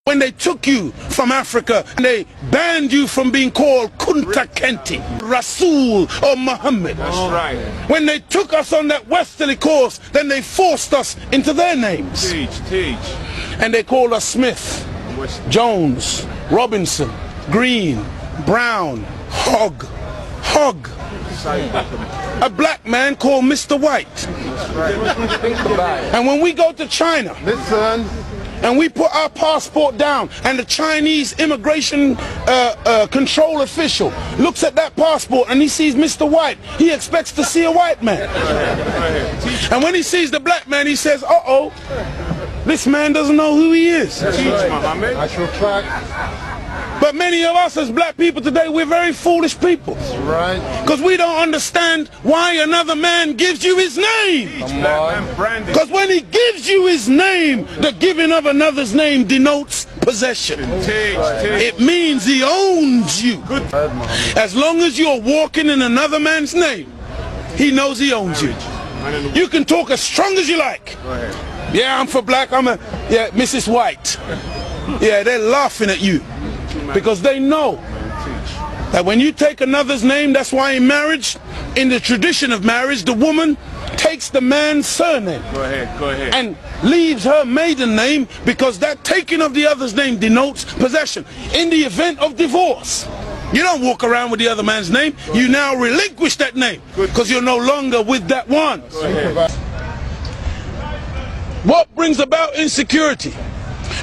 When they took you from Africa and they banned you from being called Kunta Kinte, Rasul or Muhammad. That's right. When they took us on that westerly course, then they forced us into their names. Teach. And they called us Smith, Jones, Robinson, Green, Brown, Hogg. A black man called Mr. White. That's right. And when we go to China, Listen. and we put our passport down, and the Chinese immigration control official looks at that passport and he sees Mr. White, he expects to see a white man. And when he sees the black man, he says, uh-oh, this man doesn't know who he is. Teach, Muhammad. Actual fact. But many of us as black people today, we're very foolish people. Right. Because we don't understand why another man gives you his name. Because when he gives you his name, the giving of another's name denotes possession. It means he owns you. As long as you're walking in another man's name, he knows he owns you. You can talk as strong as you like. Yeah, I'm for black, yeah, Mrs. White. Yeah, they're laughing at you. Because they know that when you take another's name, that's why in marriage, in the tradition of marriage, the woman takes the man's surname. Go ahead. And leaves her maiden name, because that taking of the other's name denotes possession. In the event of divorce, you don't walk around with the other man's name. You now relinquish that name because you're no longer with that one. What brings about insecurity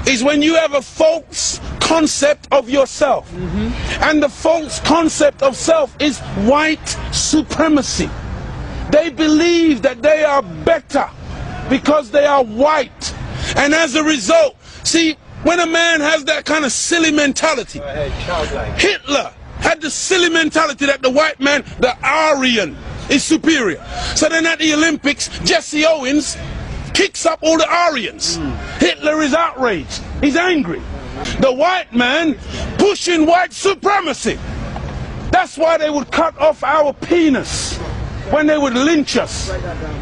is when you have a false concept of yourself. And the false concept of self is white supremacy. They believe that they are better because they are white. And as a result, see, when a man has that kind of silly mentality, Hitler had the silly mentality that the white man, the Aryan, is superior. So then at the Olympics, Jesse Owens kicks up all the Aryans. Hitler is outraged. He's angry. The white man pushing white supremacy. That's why they would cut off our penis when they would lynch us.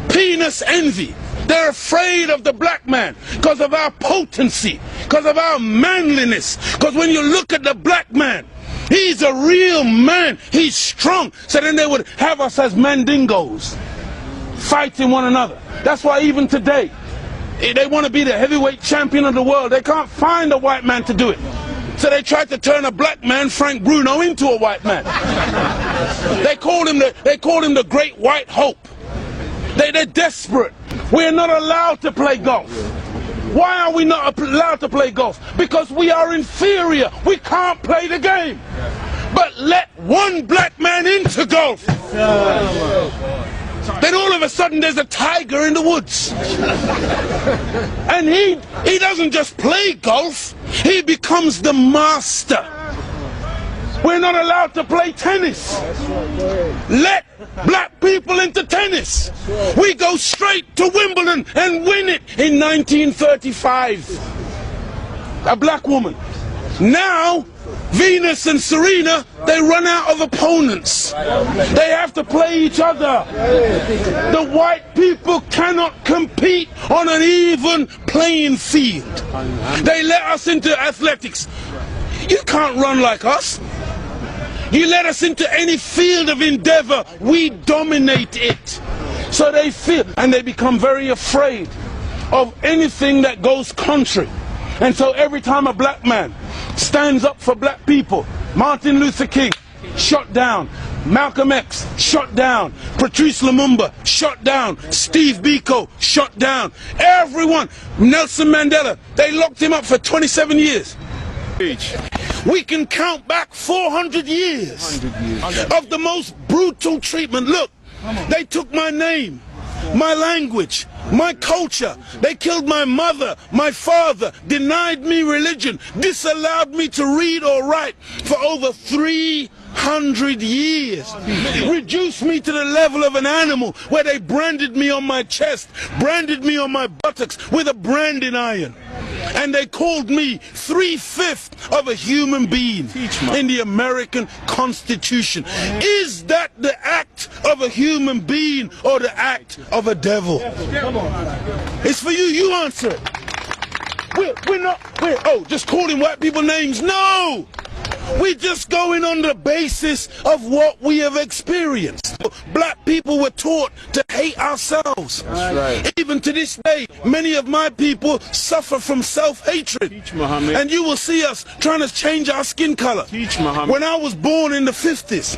Penis envy. They're afraid of the black man because of our potency, because of our manliness. Because when you look at the black man, he's a real man. He's strong. So then they would have us as mandingos, fighting one another. That's why even today, they want to be the heavyweight champion of the world. They can't find a white man to do it. So they tried to turn a black man, Frank Bruno, into a white man. They called him the Great White Hope. They're desperate. We're not allowed to play golf. Why are we not allowed to play golf? Because we are inferior. We can't play the game. But let one black man into golf. Then all of a sudden there's a tiger in the woods. And he doesn't just play golf, he becomes the master. We're not allowed to play tennis. Let black people into tennis. We go straight to Wimbledon and win it in 1935. A black woman. Now Venus and Serena, they run out of opponents. They have to play each other. The white people cannot compete on an even playing field. They let us into athletics. You can't run like us. You let us into any field of endeavor, we dominate it. So they feel, and they become very afraid of anything that goes contrary. And so every time a black man stands up for black people, Martin Luther King, shot down. Malcolm X, shot down. Patrice Lumumba, shot down. Steve Biko, shot down. Everyone. Nelson Mandela, they locked him up for 27 years. We can count back 400 years of the most brutal treatment. Look, they took my name, my language, my culture. They killed my mother, my father, denied me religion, disallowed me to read or write for over 300 years. Reduced me to the level of an animal where they branded me on my chest, branded me on my buttocks with a branding iron. And they called me 3/5 of a human being in the American Constitution. Is that the act of a human being or the act of a devil? It's for you, you answer it. we're just calling white people names. No! We're just going on the basis of what we have experienced. Black people were taught to hate ourselves. That's right. Even to this day, many of my people suffer from self-hatred. Teach, Muhammad. And you will see us trying to change our skin color. Teach, Muhammad. When I was born in the 50s,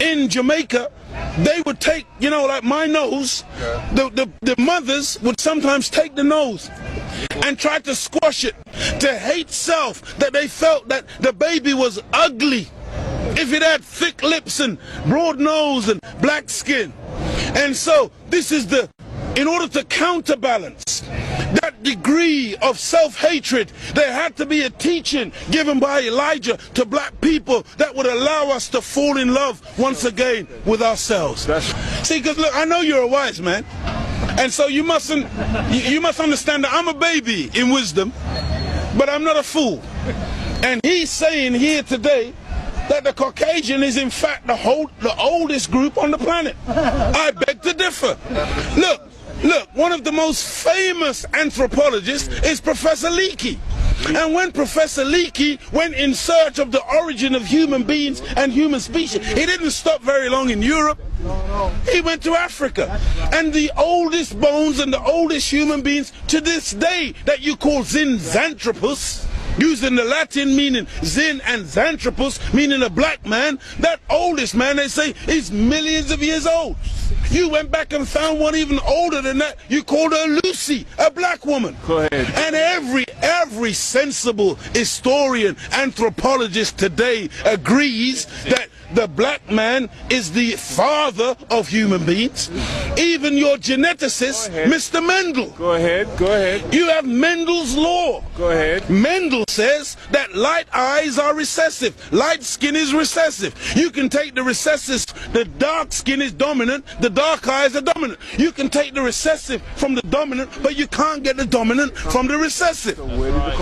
in Jamaica, they would take, you know, like my nose, the mothers would sometimes take the nose and try to squash it, to hate self, that they felt that the baby was ugly if it had thick lips and broad nose and black skin. And so this is in order to counterbalance that degree of self-hatred, there had to be a teaching given by Elijah to black people that would allow us to fall in love once again with ourselves. See, because look, I know you're a wise man, and so you must understand that I'm a baby in wisdom, but I'm not a fool. And he's saying here today that the Caucasian is in fact the oldest group on the planet. I beg to differ. Look, one of the most famous anthropologists is Professor Leakey. And when Professor Leakey went in search of the origin of human beings and human species, he didn't stop very long in Europe. He went to Africa. And the oldest bones and the oldest human beings to this day that you call Zinjanthropus, using the Latin meaning Zin and Xanthropus, meaning a black man, that oldest man, they say, is millions of years old. You went back and found one even older than that. You called her Lucy, a black woman. Go ahead. And every sensible historian, anthropologist today agrees that the black man is the father of human beings. Even your geneticist, Mr. Mendel. Go ahead. Go ahead. You have Mendel's law. Go ahead. Mendel says that light eyes are recessive, light skin is recessive. You can take the recessive, the dark skin is dominant, the dark eyes are dominant. You can take the recessive from the dominant, but you can't get the dominant from the recessive.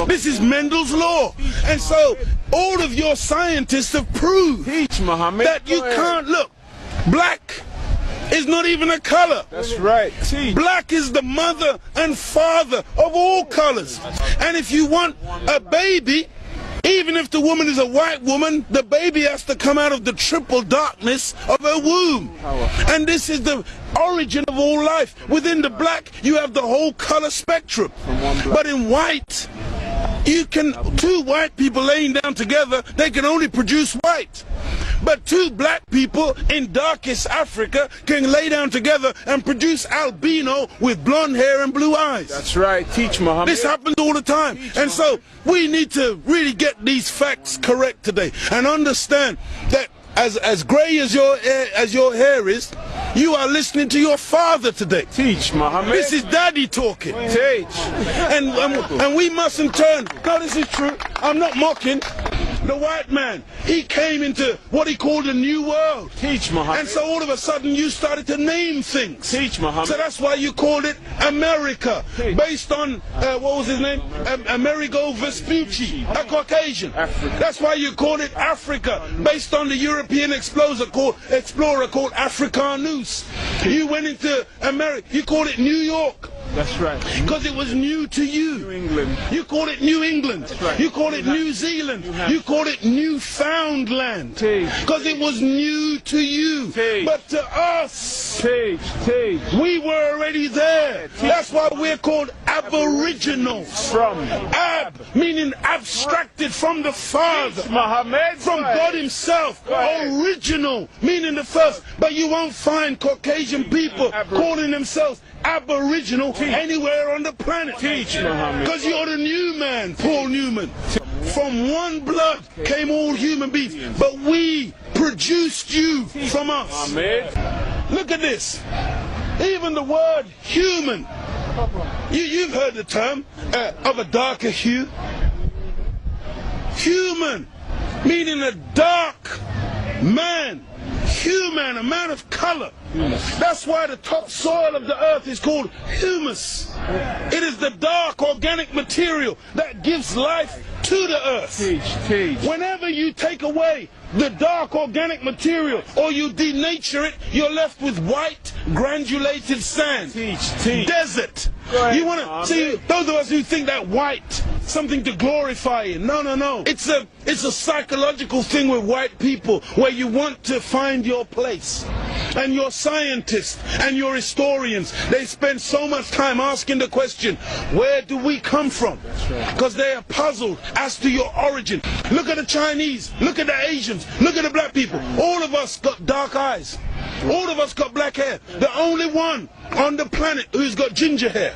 This is Mendel's law. And so all of your scientists have proved that you can't look. Black is not even a color. That's right. Black is the mother and father of all colors. And if you want a baby, even if the woman is a white woman, the baby has to come out of the triple darkness of her womb. And this is the origin of all life. Within the black, you have the whole color spectrum. But in white, two white people laying down together, they can only produce white. But two black people in darkest Africa can lay down together and produce albino with blonde hair and blue eyes. That's right. Teach, Muhammad. This happens all the time. And so we need to really get these facts correct today and understand that as gray as your hair is, you are listening to your father today. Teach, Muhammad. This is daddy talking. Teach. And we mustn't turn. No, this is true. I'm not mocking. The white man, he came into what he called a new world. Teach, Muhammad. And so all of a sudden you started to name things. Teach, Muhammad. So that's why you called it America, based on, what was his name? Amerigo Vespucci, a Caucasian. Africa. That's why you called it Africa, based on the European explorer called Africanus. You went into America, you called it New York. That's right. Because it was new to you. New England. You called it New England. That's right. You called it New Zealand. You called it Newfoundland. Because it was new to you. But to us, we were already there. That's why we're called aboriginals. From ab, meaning abstracted from the Father. Muhammad. From God himself. Original, meaning the first. But you won't find Caucasian people calling themselves aboriginal anywhere on the planet. Teach, Muhammad. Because you're the new man, Paul Newman. From one blood came all human beings, but we produced you from us. Muhammad. Look at this. Even the word human. You've heard the term of a darker hue. Human, meaning a dark man. Human, a man of color. That's why the topsoil of the earth is called humus. It is the dark organic material that gives life to the earth. Whenever you take away the dark organic material or you denature it, you're left with white granulated sand. Desert. You want to see those of us who think that white something to glorify in. No, no, no. It's a psychological thing with white people where you want to find your place. And your scientists and your historians, they spend so much time asking the question, where do we come from? Because they are puzzled as to your origin. Look at the Chinese, look at the Asians, look at the black people. All of us got dark eyes. All of us got black hair. The only one on the planet who's got ginger hair,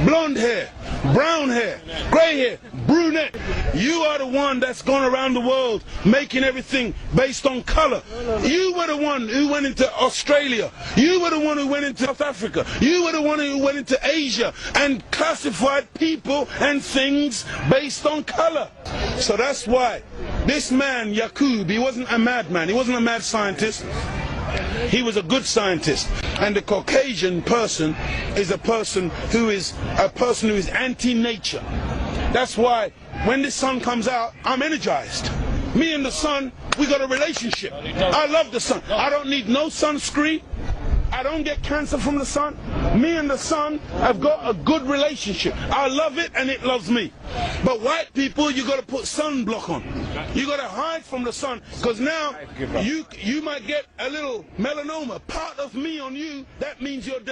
blonde hair, brown hair, grey hair, brunette. You are the one that's gone around the world making everything based on colour. You were the one who went into Australia. You were the one who went into South Africa. You were the one who went into Asia and classified people and things based on colour. So that's why this man, Yaqub, he wasn't a madman. He wasn't a mad scientist. He was a good scientist. And the Caucasian person is a person who is anti-nature. That's why when the sun comes out, I'm energized. Me and the sun, we got a relationship. I love the sun. I don't need no sunscreen. I don't get cancer from the sun. Me and the sun have got a good relationship. I love it and it loves me. But white people, you got to put sunblock on. You got to hide from the sun, because now you might get a little melanoma. Part of me on you, that means you're dead.